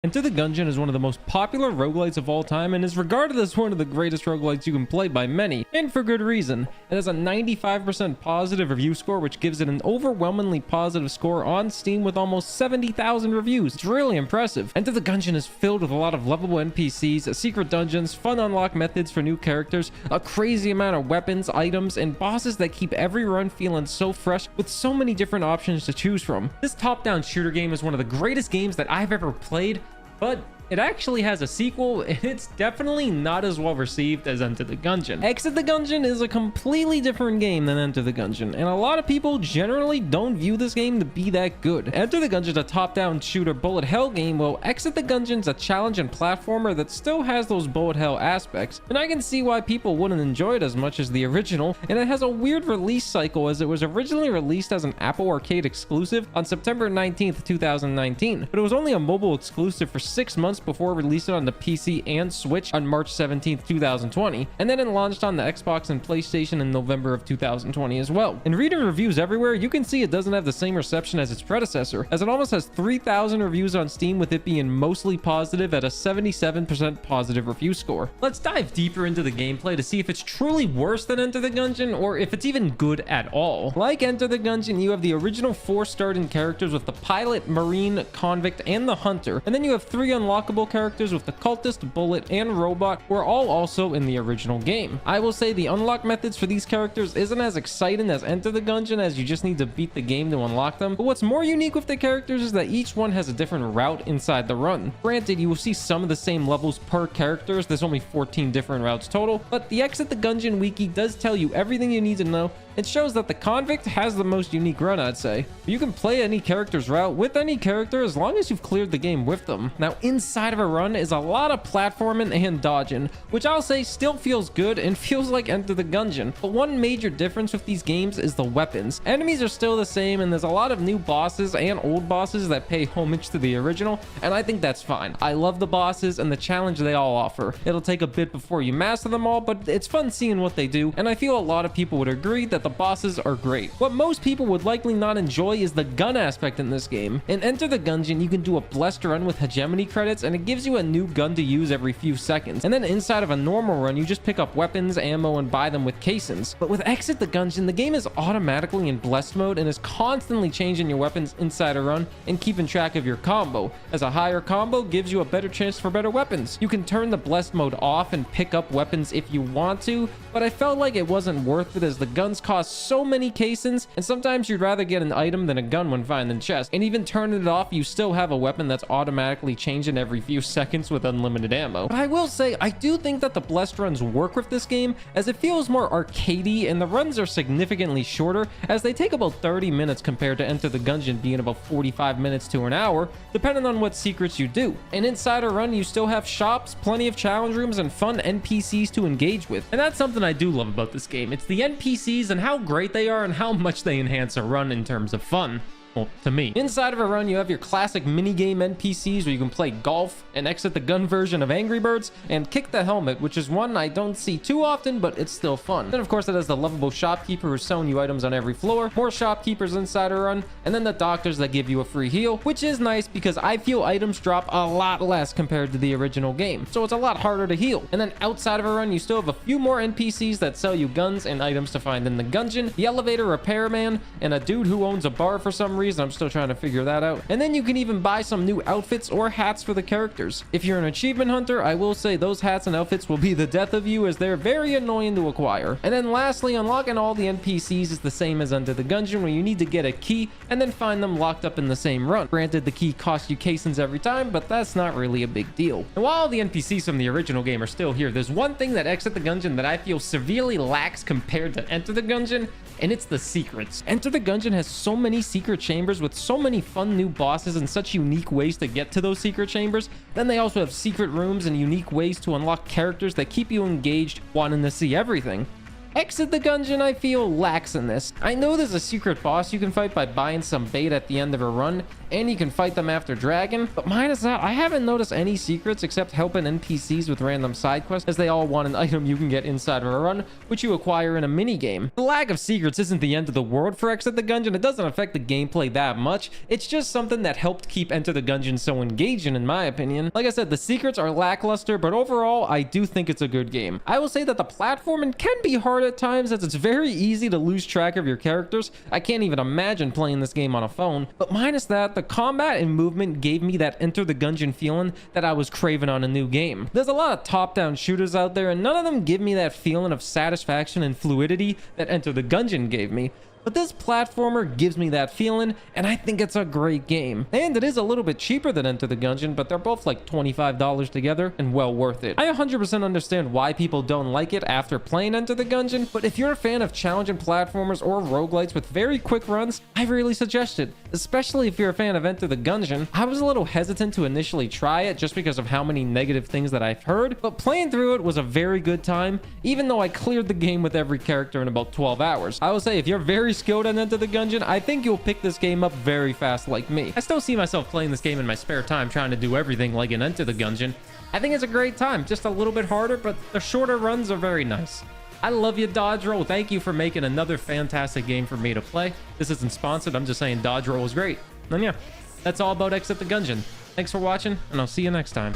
Enter the Gungeon is one of the most popular roguelites of all time and is regarded as one of the greatest roguelites you can play by many, and for good reason. It has a 95% positive review score, which gives it an overwhelmingly positive score on Steam with almost 70,000 reviews. It's really impressive. Enter the Gungeon is filled with a lot of lovable NPCs, secret dungeons, fun unlock methods for new characters, a crazy amount of weapons, items, and bosses that keep every run feeling so fresh with so many different options to choose from. This top-down shooter game is one of the greatest games that I've ever played, but it actually has a sequel, and it's definitely not as well received as Enter the Gungeon. Exit the Gungeon is a completely different game than Enter the Gungeon, and a lot of people generally don't view this game to be that good. Enter the Gungeon is a top-down shooter bullet hell game, while Exit the Gungeon is a challenge and platformer that still has those bullet hell aspects, and I can see why people wouldn't enjoy it as much as the original. And it has a weird release cycle, as it was originally released as an Apple Arcade exclusive on September 19th, 2019, but it was only a mobile exclusive for 6 months before releasing on the PC and Switch on March 17th, 2020, and then it launched on the Xbox and PlayStation in November of 2020 as well. In reading reviews everywhere, you can see it doesn't have the same reception as its predecessor, as it almost has 3,000 reviews on Steam, with it being mostly positive at a 77% positive review score. Let's dive deeper into the gameplay to see if it's truly worse than Enter the Gungeon, or if it's even good at all. Like Enter the Gungeon, you have the original 4 starting characters with the pilot, marine, convict, and the hunter, and then you have 3 unlockable characters with the cultist, bullet, and robot, who are all also in the original game. I will say the unlock methods for these characters isn't as exciting as Enter the Gungeon, as you just need to beat the game to unlock them, but what's more unique with the characters is that each one has a different route inside the run. Granted, you will see some of the same levels per characters, there's only 14 different routes total, but the Exit the Gungeon wiki does tell you everything you need to know. It shows that the convict has the most unique run, I'd say. You can play any character's route with any character as long as you've cleared the game with them. Now, inside of a run is a lot of platforming and dodging, which I'll say still feels good and feels like Enter the Gungeon. But one major difference with these games is the weapons. Enemies are still the same, and there's a lot of new bosses and old bosses that pay homage to the original, and I think that's fine. I love the bosses and the challenge they all offer. It'll take a bit before you master them all, but it's fun seeing what they do, and I feel a lot of people would agree that the bosses are great. What most people would likely not enjoy is the gun aspect in this game. In Enter the Gungeon, you can do a blessed run with hegemony credits, and it gives you a new gun to use every few seconds. And then inside of a normal run, you just pick up weapons, ammo, and buy them with casings. But with Exit the Gungeon, the game is automatically in blessed mode and is constantly changing your weapons inside a run and keeping track of your combo, as a higher combo gives you a better chance for better weapons. You can turn the blessed mode off and pick up weapons if you want to, but I felt like it wasn't worth it, as the guns cost so many casings, and sometimes you'd rather get an item than a gun when finding chests. And even turning it off, you still have a weapon that's automatically changing every few seconds with unlimited ammo. But I will say, I do think that the blessed runs work with this game, as it feels more arcadey, and the runs are significantly shorter, as they take about 30 minutes compared to Enter the Gungeon being about 45 minutes to an hour, depending on what secrets you do. And inside a run, you still have shops, plenty of challenge rooms, and fun NPCs to engage with. And that's something I do love about this game. It's the NPCs and how great they are and how much they enhance a run in terms of fun. Well, to me. Inside of a run, you have your classic minigame NPCs where you can play golf, and Exit the Gun version of Angry Birds, and Kick the Helmet, which is one I don't see too often, but it's still fun. Then, of course, it has the lovable shopkeeper who's selling you items on every floor, more shopkeepers inside a run, and then the doctors that give you a free heal, which is nice because I feel items drop a lot less compared to the original game, so it's a lot harder to heal. And then outside of a run, you still have a few more NPCs that sell you guns and items to find in the Gungeon, the elevator repairman, and a dude who owns a bar for some reason. I'm still trying to figure that out. And then you can even buy some new outfits or hats for the characters. If you're an achievement hunter, I will say those hats and outfits will be the death of you, as they're very annoying to acquire. And then lastly, unlocking all the NPCs is the same as Enter the Gungeon, where you need to get a key and then find them locked up in the same run. Granted, the key costs you casings every time, but that's not really a big deal. And while all the NPCs from the original game are still here, there's one thing that Exit the Gungeon that I feel severely lacks compared to Enter the Gungeon, and it's the secrets. Enter the Gungeon has so many secret chambers with so many fun new bosses and such unique ways to get to those secret chambers. Then they also have secret rooms and unique ways to unlock characters that keep you engaged, wanting to see everything. Exit the Gungeon, I feel, lacks in this. I know there's a secret boss you can fight by buying some bait at the end of a run, and you can fight them after dragon. But minus that, I haven't noticed any secrets except helping NPCs with random side quests, as they all want an item you can get inside of a run, which you acquire in a mini game. The lack of secrets isn't the end of the world for Enter the Gungeon. It doesn't affect the gameplay that much. It's just something that helped keep Enter the Gungeon so engaging, in my opinion. Like I said, the secrets are lackluster, but overall, I do think it's a good game. I will say that the platforming can be hard at times, as it's very easy to lose track of your characters. I can't even imagine playing this game on a phone. But minus that, the combat and movement gave me that Enter the Gungeon feeling that I was craving on a new game. There's a lot of top-down shooters out there, and none of them give me that feeling of satisfaction and fluidity that Enter the Gungeon gave me. But this platformer gives me that feeling, and I think it's a great game. And it is a little bit cheaper than Enter the Gungeon, but they're both like $25 together and well worth it. I 100% understand why people don't like it after playing Enter the Gungeon, but if you're a fan of challenging platformers or roguelites with very quick runs, I really suggest it. Especially if you're a fan of Enter the Gungeon. I was a little hesitant to initially try it just because of how many negative things that I've heard, but playing through it was a very good time, even though I cleared the game with every character in about 12 hours. I will say, if you're very skilled at Enter the Gungeon, I think you'll pick this game up very fast like me. I still see myself playing this game in my spare time, trying to do everything like in Enter the Gungeon. I think it's a great time, just a little bit harder, but the shorter runs are very nice. I love you, Dodge Roll. Thank you for making another fantastic game for me to play. This isn't sponsored, I'm just saying Dodge Roll was great. And yeah, that's all about Enter the Gungeon. Thanks for watching, and I'll see you next time.